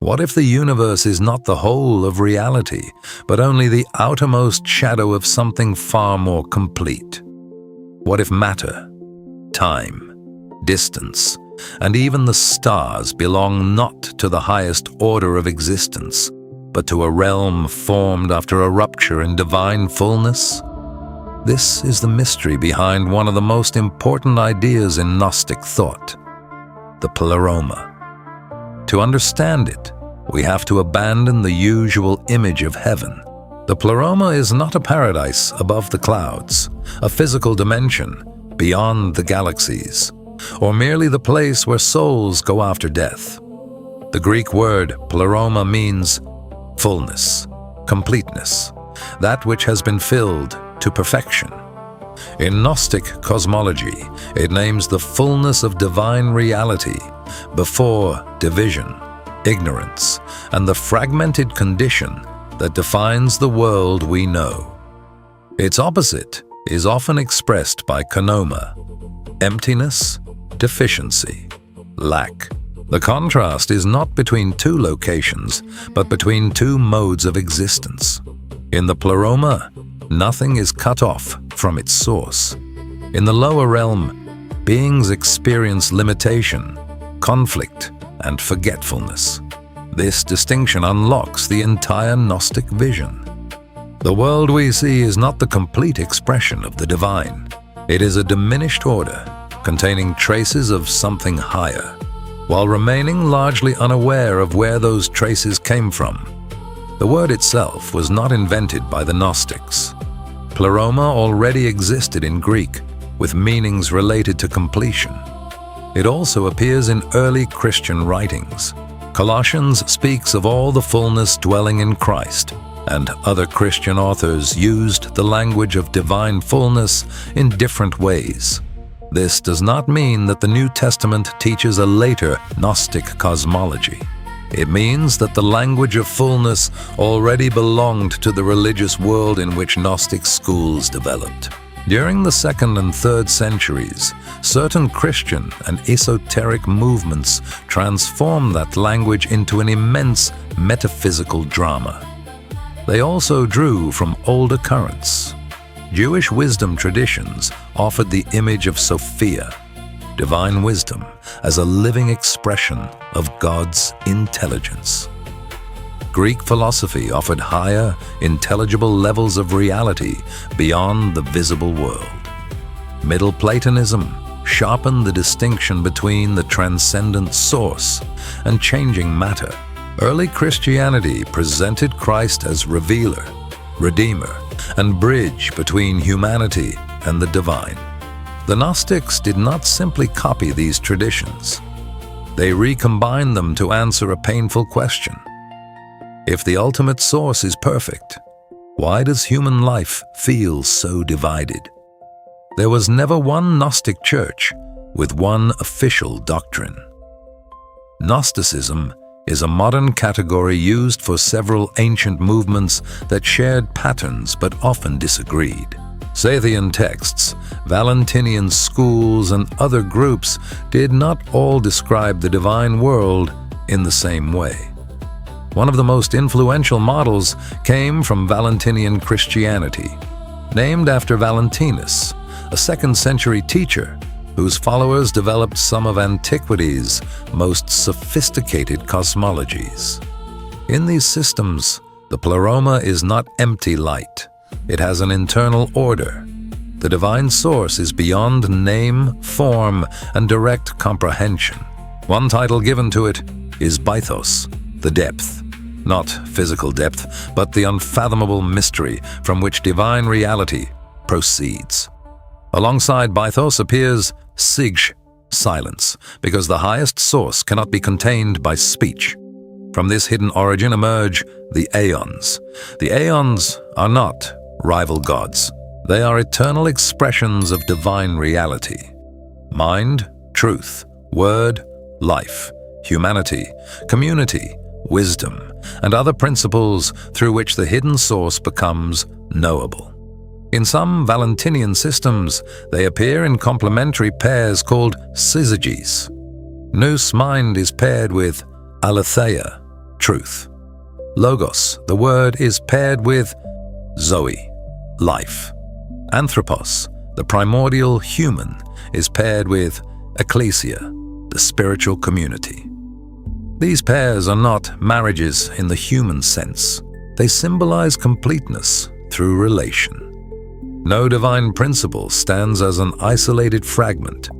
What if the universe is not the whole of reality, but only the outermost shadow of something far more complete? What if matter, time, distance, and even the stars belong not to the highest order of existence, but to a realm formed after a rupture in divine fullness? This is the mystery behind one of the most important ideas in Gnostic thought, the Pleroma. To understand it, we have to abandon the usual image of heaven. The Pleroma is not a paradise above the clouds, a physical dimension beyond the galaxies, or merely the place where souls go after death. The Greek word Pleroma means fullness, completeness, that which has been filled to perfection. In Gnostic cosmology, it names the fullness of divine reality before division, ignorance, and the fragmented condition that defines the world we know. Its opposite is often expressed by Kenoma, emptiness, deficiency, lack. The contrast is not between two locations, but between two modes of existence. In the Pleroma, nothing is cut off from its source. In the lower realm, beings experience limitation, conflict, and forgetfulness. This distinction unlocks the entire Gnostic vision. The world we see is not the complete expression of the divine. It is a diminished order, containing traces of something higher, while remaining largely unaware of where those traces came from. The word itself was not invented by the Gnostics. Pleroma already existed in Greek, with meanings related to completion. It also appears in early Christian writings. Colossians speaks of all the fullness dwelling in Christ, and other Christian authors used the language of divine fullness in different ways. This does not mean that the New Testament teaches a later Gnostic cosmology. It means that the language of fullness already belonged to the religious world in which Gnostic schools developed. During the 2nd and 3rd centuries, certain Christian and esoteric movements transformed that language into an immense metaphysical drama. They also drew from older currents. Jewish wisdom traditions offered the image of Sophia, divine wisdom, as a living expression of God's intelligence. Greek philosophy offered higher, intelligible levels of reality beyond the visible world. Middle Platonism sharpened the distinction between the transcendent source and changing matter. Early Christianity presented Christ as revealer, redeemer, and bridge between humanity and the divine. The Gnostics did not simply copy these traditions. They recombined them to answer a painful question. If the ultimate source is perfect, why does human life feel so divided? There was never one Gnostic church with one official doctrine. Gnosticism is a modern category used for several ancient movements that shared patterns but often disagreed. Sethian texts, Valentinian schools, and other groups did not all describe the divine world in the same way. One of the most influential models came from Valentinian Christianity, named after Valentinus, a 2nd century teacher whose followers developed some of antiquity's most sophisticated cosmologies. In these systems, the Pleroma is not empty light. It has an internal order. The divine source is beyond name, form, and direct comprehension. One title given to it is Bythos, the depth. Not physical depth, but the unfathomable mystery from which divine reality proceeds. Alongside Bythos appears Sige, silence, because the highest source cannot be contained by speech. From this hidden origin emerge the Aeons. The Aeons are not rival gods. They are eternal expressions of divine reality. Mind, truth, word, life, humanity, community, wisdom, and other principles through which the hidden source becomes knowable. In some Valentinian systems, they appear in complementary pairs called Syzygies. Nous mind is paired with Aletheia, truth. Logos, the word, is paired with Zoe, life. Anthropos, the primordial human, is paired with Ecclesia, the spiritual community. These pairs are not marriages in the human sense. They symbolize completeness through relation. No divine principle stands as an isolated fragment.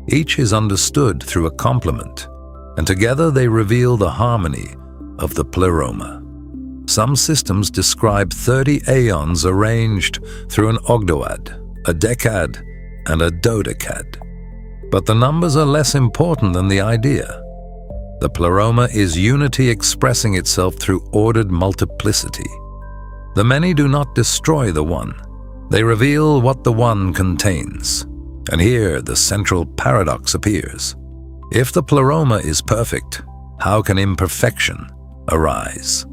Each is understood through a complement, and together they reveal the harmony of the Pleroma. Some systems describe 30 Aeons arranged through an ogdoad, a decad, and a dodecad. But the numbers are less important than the idea. The Pleroma is unity expressing itself through ordered multiplicity. The many do not destroy the one. They reveal what the one contains. And here the central paradox appears. If the Pleroma is perfect, how can imperfection arise?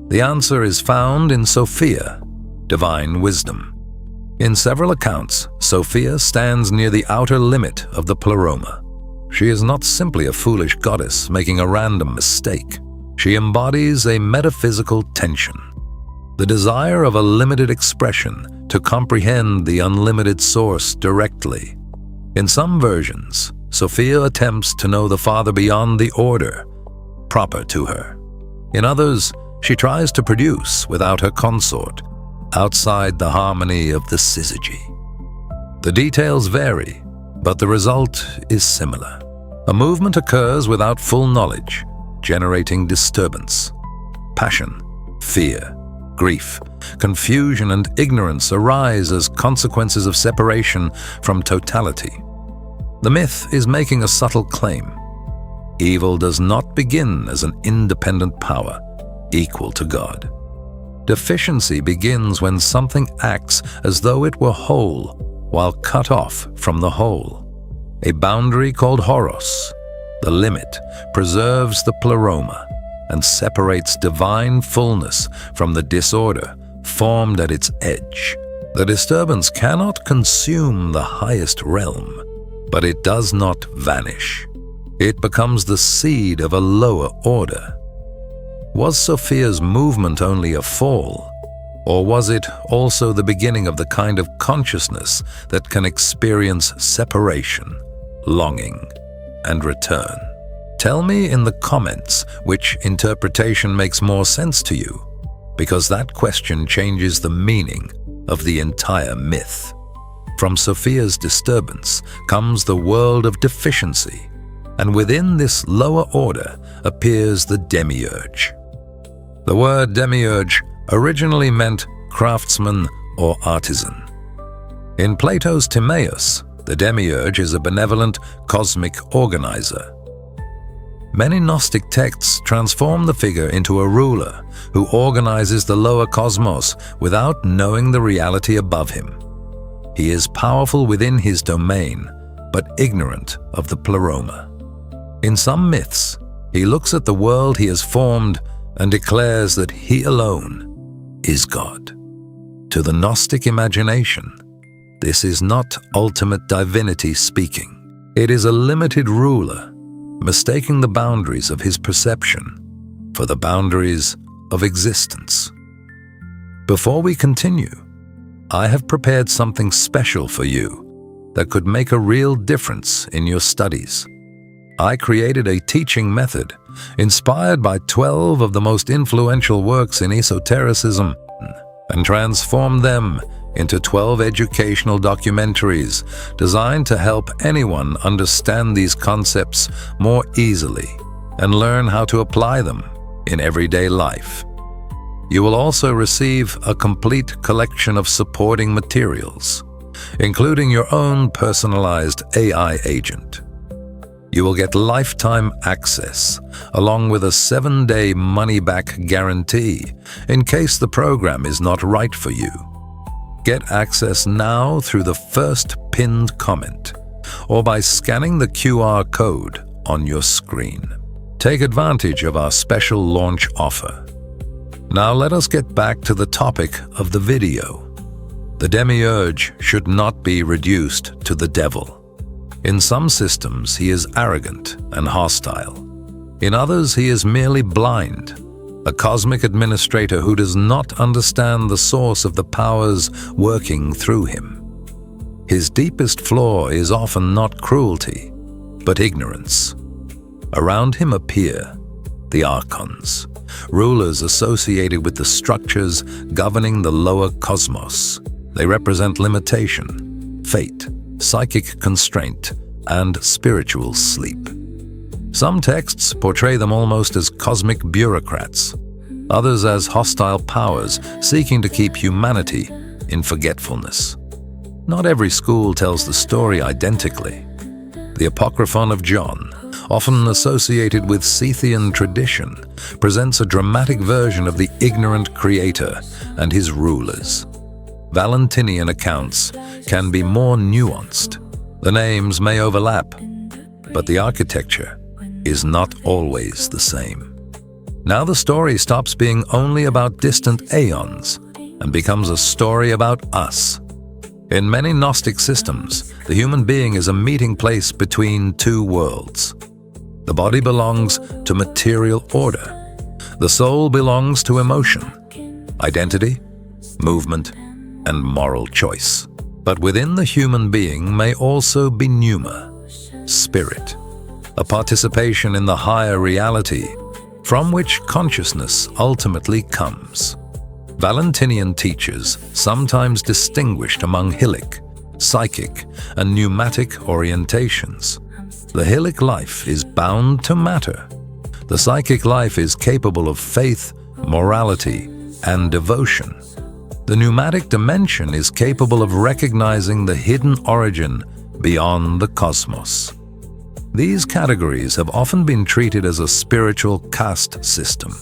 The answer is found in Sophia, divine wisdom. In several accounts, Sophia stands near the outer limit of the Pleroma. She is not simply a foolish goddess making a random mistake. She embodies a metaphysical tension, the desire of a limited expression to comprehend the unlimited source directly. In some versions, Sophia attempts to know the Father beyond the order proper to her. In others, she tries to produce without her consort, outside the harmony of the Syzygy. The details vary, but the result is similar. A movement occurs without full knowledge, generating disturbance. Passion, fear, grief, confusion, and ignorance arise as consequences of separation from totality. The myth is making a subtle claim. Evil does not begin as an independent power, equal to God. Deficiency begins when something acts as though it were whole, while cut off from the whole. A boundary called Horos, the limit, preserves the Pleroma and separates divine fullness from the disorder formed at its edge. The disturbance cannot consume the highest realm, but it does not vanish. It becomes the seed of a lower order. Was Sophia's movement only a fall, or was it also the beginning of the kind of consciousness that can experience separation, longing, and return? Tell me in the comments which interpretation makes more sense to you, because that question changes the meaning of the entire myth. From Sophia's disturbance comes the world of deficiency, and within this lower order appears the Demiurge. The word Demiurge originally meant craftsman or artisan. In Plato's Timaeus, the Demiurge is a benevolent cosmic organizer. Many Gnostic texts transform the figure into a ruler who organizes the lower cosmos without knowing the reality above him. He is powerful within his domain, but ignorant of the Pleroma. In some myths, he looks at the world he has formed and declares that he alone is God. To the Gnostic imagination, this is not ultimate divinity speaking. It is a limited ruler, mistaking the boundaries of his perception for the boundaries of existence. Before we continue, I have prepared something special for you that could make a real difference in your studies. I created a teaching method inspired by 12 of the most influential works in Esotericism and transformed them into 12 educational documentaries designed to help anyone understand these concepts more easily and learn how to apply them in everyday life. You will also receive a complete collection of supporting materials, including your own personalized AI agent. You will get lifetime access, along with a 7-day money-back guarantee in case the program is not right for you. Get access now through the first pinned comment or by scanning the QR code on your screen. Take advantage of our special launch offer. Now let us get back to the topic of the video. The Demiurge should not be reduced to the devil. In some systems, he is arrogant and hostile. In others, he is merely blind, a cosmic administrator who does not understand the source of the powers working through him. His deepest flaw is often not cruelty, but ignorance. Around him appear the Archons, rulers associated with the structures governing the lower cosmos. They represent limitation, fate, psychic constraint, and spiritual sleep. Some texts portray them almost as cosmic bureaucrats, others as hostile powers seeking to keep humanity in forgetfulness. Not every school tells the story identically. The Apocryphon of John, often associated with Sethian tradition, presents a dramatic version of the ignorant creator and his rulers. Valentinian accounts can be more nuanced. The names may overlap, but the architecture is not always the same. Now the story stops being only about distant aeons and becomes a story about us. In many Gnostic systems, the human being is a meeting place between two worlds. The body belongs to material order. The soul belongs to emotion, identity, movement, and moral choice. But within the human being may also be pneuma, spirit, a participation in the higher reality from which consciousness ultimately comes. Valentinian teachers sometimes distinguished among Hylic, psychic, and pneumatic orientations. The Hylic life is bound to matter. The psychic life is capable of faith, morality, and devotion. The pneumatic dimension is capable of recognizing the hidden origin beyond the cosmos. These categories have often been treated as a spiritual caste system.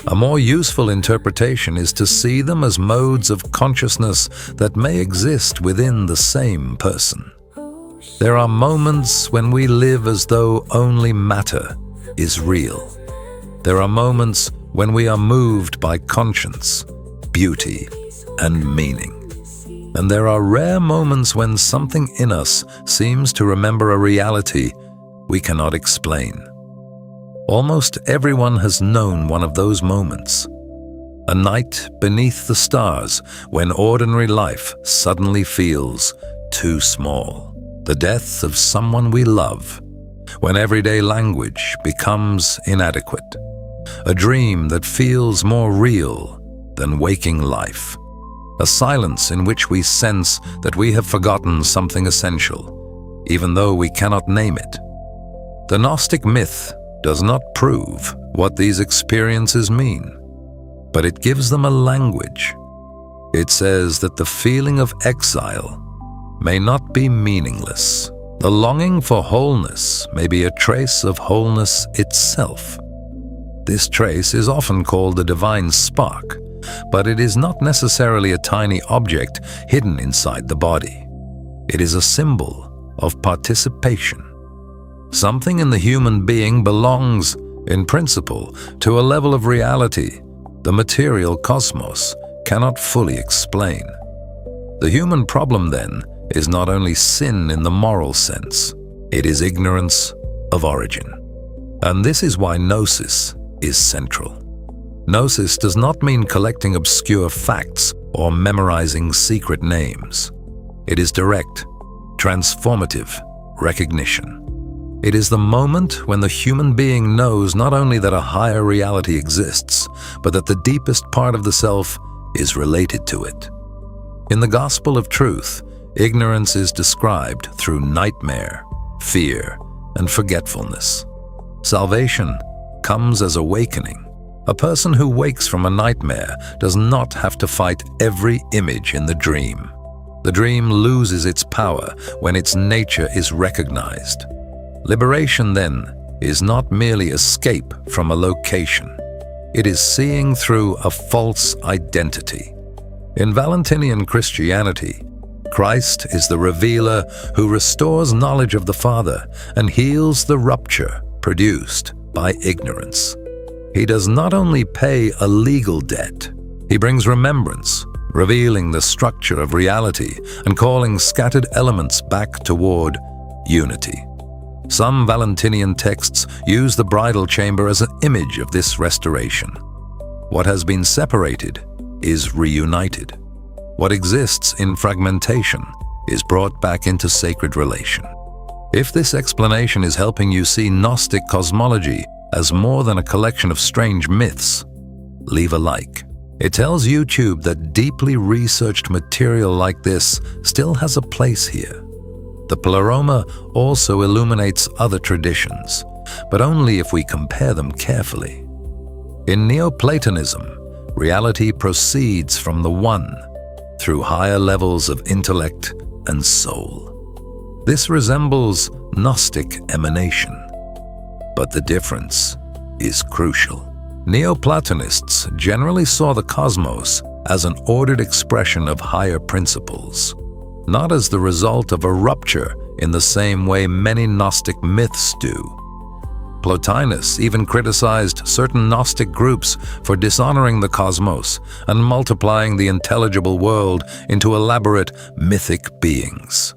A more useful interpretation is to see them as modes of consciousness that may exist within the same person. There are moments when we live as though only matter is real. There are moments when we are moved by conscience, beauty, and meaning. And there are rare moments when something in us seems to remember a reality we cannot explain. Almost everyone has known one of those moments. A night beneath the stars when ordinary life suddenly feels too small. The death of someone we love, when everyday language becomes inadequate. A dream that feels more real than waking life. A silence in which we sense that we have forgotten something essential, even though we cannot name it. The Gnostic myth does not prove what these experiences mean, but it gives them a language. It says that the feeling of exile may not be meaningless. The longing for wholeness may be a trace of wholeness itself. This trace is often called the divine spark, but it is not necessarily a tiny object hidden inside the body. It is a symbol of participation. Something in the human being belongs, in principle, to a level of reality the material cosmos cannot fully explain. The human problem, then, is not only sin in the moral sense, it is ignorance of origin. And this is why Gnosis is central. Gnosis does not mean collecting obscure facts or memorizing secret names. It is direct, transformative recognition. It is the moment when the human being knows not only that a higher reality exists, but that the deepest part of the self is related to it. In the Gospel of Truth, ignorance is described through nightmare, fear, and forgetfulness. Salvation comes as awakening. A person who wakes from a nightmare does not have to fight every image in the dream. The dream loses its power when its nature is recognized. Liberation, then, is not merely escape from a location. It is seeing through a false identity. In Valentinian Christianity, Christ is the revealer who restores knowledge of the Father and heals the rupture produced by ignorance. He does not only pay a legal debt, he brings remembrance, revealing the structure of reality and calling scattered elements back toward unity. Some Valentinian texts use the bridal chamber as an image of this restoration. What has been separated is reunited. What exists in fragmentation is brought back into sacred relation. If this explanation is helping you see Gnostic cosmology as more than a collection of strange myths, leave a like. It tells YouTube that deeply researched material like this still has a place here. The Pleroma also illuminates other traditions, but only if we compare them carefully. In Neoplatonism, reality proceeds from the One through higher levels of intellect and soul. This resembles Gnostic emanation, but the difference is crucial. Neoplatonists generally saw the cosmos as an ordered expression of higher principles, not as the result of a rupture in the same way many Gnostic myths do. Plotinus even criticized certain Gnostic groups for dishonoring the cosmos and multiplying the intelligible world into elaborate mythic beings.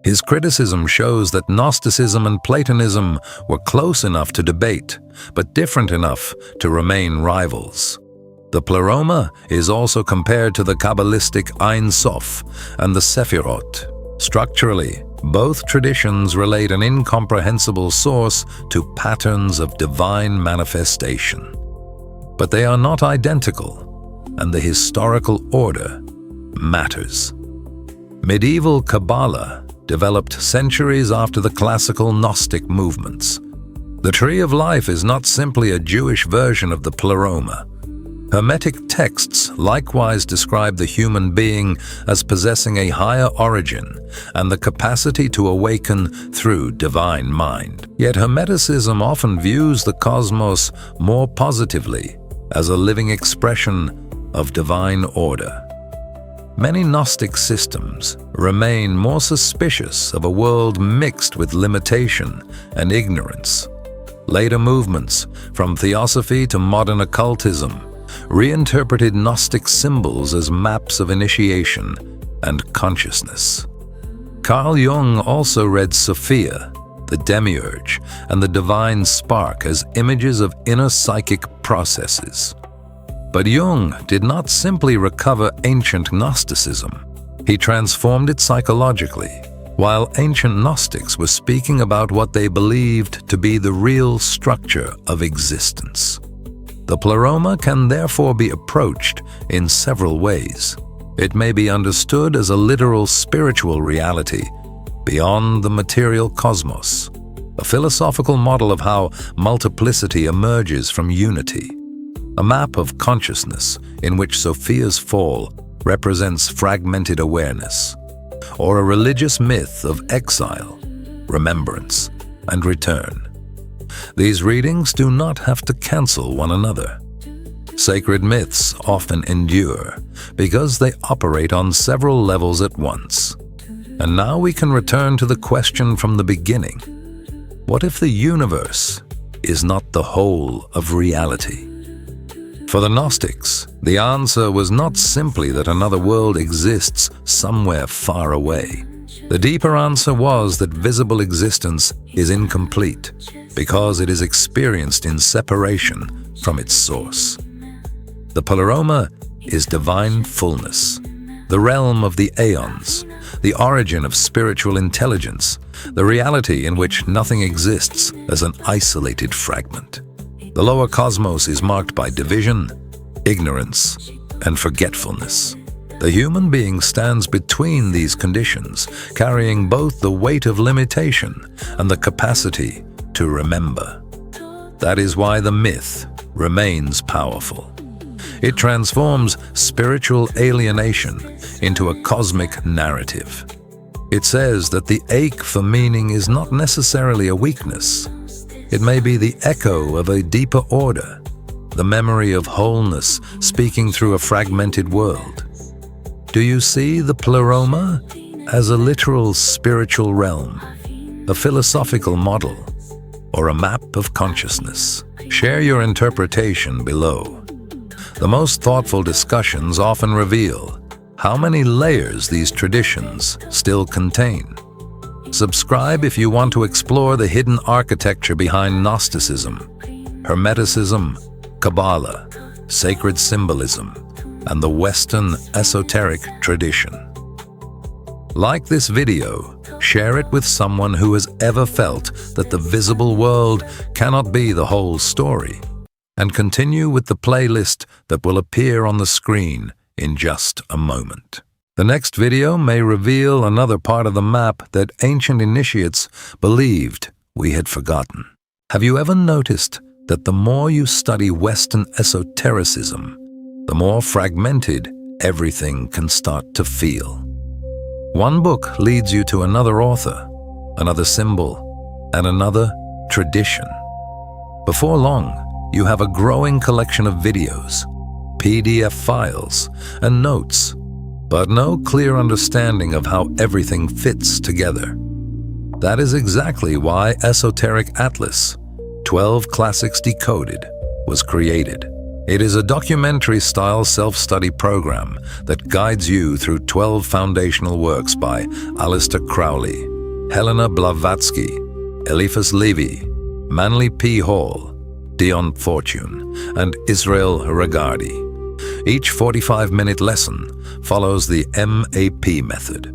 His criticism shows that Gnosticism and Platonism were close enough to debate, but different enough to remain rivals. The Pleroma is also compared to the Kabbalistic Ein Sof and the Sephirot. Structurally, both traditions relate an incomprehensible source to patterns of divine manifestation. But they are not identical, and the historical order matters. Medieval Kabbalah developed centuries after the classical Gnostic movements. The Tree of Life is not simply a Jewish version of the Pleroma. Hermetic texts likewise describe the human being as possessing a higher origin and the capacity to awaken through divine mind. Yet Hermeticism often views the cosmos more positively as a living expression of divine order. Many Gnostic systems remain more suspicious of a world mixed with limitation and ignorance. Later movements, from Theosophy to modern occultism, reinterpreted Gnostic symbols as maps of initiation and consciousness. Carl Jung also read Sophia, the Demiurge, and the divine spark as images of inner psychic processes. But Jung did not simply recover ancient Gnosticism. He transformed it psychologically, while ancient Gnostics were speaking about what they believed to be the real structure of existence. The Pleroma can therefore be approached in several ways. It may be understood as a literal spiritual reality beyond the material cosmos, a philosophical model of how multiplicity emerges from unity, a map of consciousness in which Sophia's fall represents fragmented awareness, or a religious myth of exile, remembrance, and return. These readings do not have to cancel one another. Sacred myths often endure because they operate on several levels at once. And now we can return to the question from the beginning. What if the universe is not the whole of reality? For the Gnostics, the answer was not simply that another world exists somewhere far away. The deeper answer was that visible existence is incomplete because it is experienced in separation from its source. The Pleroma is divine fullness, the realm of the Aeons, the origin of spiritual intelligence, the reality in which nothing exists as an isolated fragment. The lower cosmos is marked by division, ignorance, and forgetfulness. The human being stands between these conditions, carrying both the weight of limitation and the capacity to remember. That is why the myth remains powerful. It transforms spiritual alienation into a cosmic narrative. It says that the ache for meaning is not necessarily a weakness. It may be the echo of a deeper order, the memory of wholeness speaking through a fragmented world. Do you see the Pleroma as a literal spiritual realm, a philosophical model, or a map of consciousness? Share your interpretation below. The most thoughtful discussions often reveal how many layers these traditions still contain. Subscribe if you want to explore the hidden architecture behind Gnosticism, Hermeticism, Kabbalah, sacred symbolism, and the Western esoteric tradition. Like this video, share it with someone who has ever felt that the visible world cannot be the whole story, and continue with the playlist that will appear on the screen in just a moment. The next video may reveal another part of the map that ancient initiates believed we had forgotten. Have you ever noticed that the more you study Western esotericism, the more fragmented everything can start to feel? One book leads you to another author, another symbol, and another tradition. Before long, you have a growing collection of videos, PDF files, and notes, but no clear understanding of how everything fits together. That is exactly why Esoteric Atlas, 12 Classics Decoded, was created. It is a documentary-style self-study program that guides you through 12 foundational works by Aleister Crowley, Helena Blavatsky, Eliphas Levi, Manly P. Hall, Dion Fortune, and Israel Regardie. Each 45-minute lesson follows the MAP method.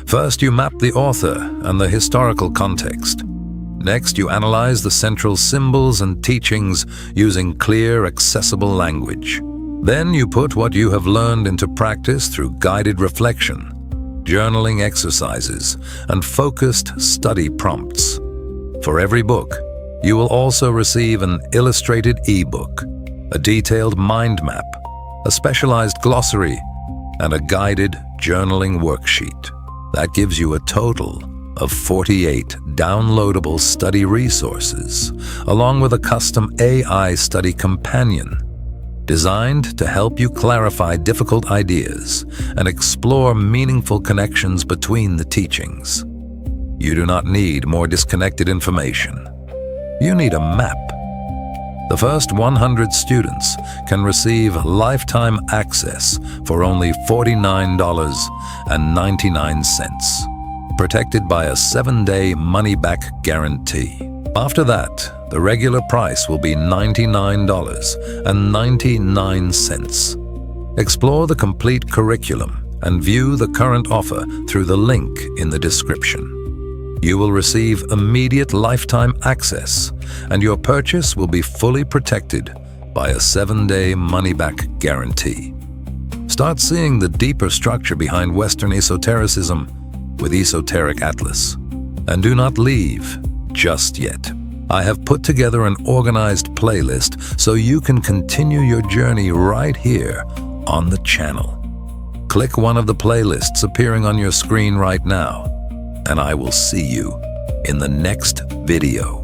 First, you map the author and the historical context. Next, you analyze the central symbols and teachings using clear, accessible language. Then you put what you have learned into practice through guided reflection, journaling exercises, and focused study prompts. For every book, you will also receive an illustrated ebook, a detailed mind map, a specialized glossary, and a guided journaling worksheet. That gives you a total of 48 downloadable study resources, along with a custom AI study companion, designed to help you clarify difficult ideas and explore meaningful connections between the teachings. You do not need more disconnected information. You need a map. The first 100 students can receive lifetime access for only $49.99, protected by a 7-day money-back guarantee. After that, the regular price will be $99.99. Explore the complete curriculum and view the current offer through the link in the description. You will receive immediate lifetime access, and your purchase will be fully protected by a 7-day money-back guarantee. Start seeing the deeper structure behind Western esotericism with Esoteric Atlas. And do not leave just yet. I have put together an organized playlist so you can continue your journey right here on the channel. Click one of the playlists appearing on your screen right now, and I will see you in the next video.